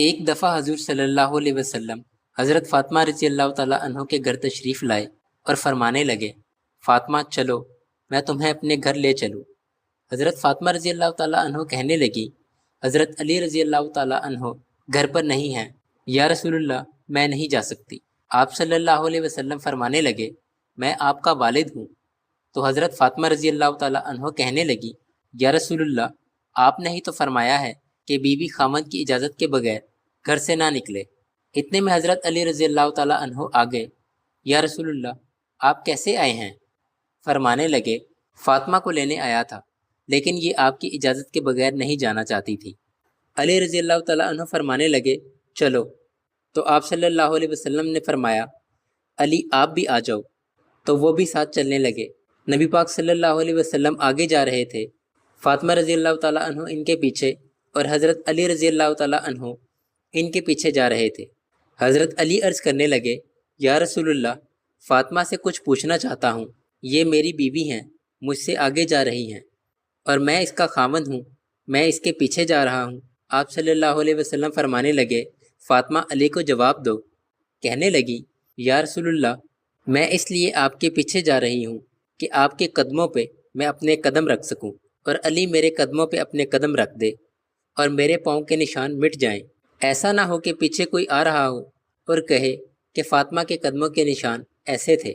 ایک دفعہ حضور صلی اللہ علیہ وسلم حضرت فاطمہ رضی اللہ تعالیٰ عنہ کے گھر تشریف لائے اور فرمانے لگے، فاطمہ چلو میں تمہیں اپنے گھر لے چلوں۔ حضرت فاطمہ رضی اللہ تعالیٰ عنہ کہنے لگی، حضرت علی رضی اللہ تعالیٰ عنہ گھر پر نہیں ہیں، یا رسول اللہ میں نہیں جا سکتی۔ آپ صلی اللہ علیہ وسلم فرمانے لگے، میں آپ کا والد ہوں۔ تو حضرت فاطمہ رضی اللہ تعالیٰ عنہ کہنے لگی، یا رسول اللہ آپ نے ہی تو فرمایا ہے کہ بیوی خاوند کی اجازت کے بغیر گھر سے نہ نکلے۔ اتنے میں حضرت علی رضی اللہ تعالیٰ عنہ آ گئے، یا رسول اللہ آپ کیسے آئے ہیں؟ فرمانے لگے، فاطمہ کو لینے آیا تھا، لیکن یہ آپ کی اجازت کے بغیر نہیں جانا چاہتی تھی۔ علی رضی اللہ تعالیٰ عنہ فرمانے لگے، چلو۔ تو آپ صلی اللہ علیہ وسلم نے فرمایا، علی آپ بھی آ جاؤ۔ تو وہ بھی ساتھ چلنے لگے۔ نبی پاک صلی اللہ علیہ وسلم آگے جا رہے تھے، فاطمہ رضی اللہ تعالیٰ عنہ ان کے پیچھے اور حضرت علی رضی اللہ تعالیٰ عنہ ان کے پیچھے جا رہے تھے۔ حضرت علی عرض کرنے لگے، یا رسول اللہ فاطمہ سے کچھ پوچھنا چاہتا ہوں، یہ میری بیوی ہیں، مجھ سے آگے جا رہی ہیں اور میں اس کا خاوند ہوں، میں اس کے پیچھے جا رہا ہوں۔ آپ صلی اللہ علیہ وسلم فرمانے لگے، فاطمہ علی کو جواب دو۔ کہنے لگی، یا رسول اللہ میں اس لیے آپ کے پیچھے جا رہی ہوں کہ آپ کے قدموں پہ میں اپنے قدم رکھ سکوں اور علی میرے قدموں پہ اپنے قدم رکھ دے اور میرے پاؤں کے نشان مٹ جائیں۔ ایسا نہ ہو کہ پیچھے کوئی آ رہا ہو اور کہے کہ فاطمہ کے قدموں کے نشان ایسے تھے۔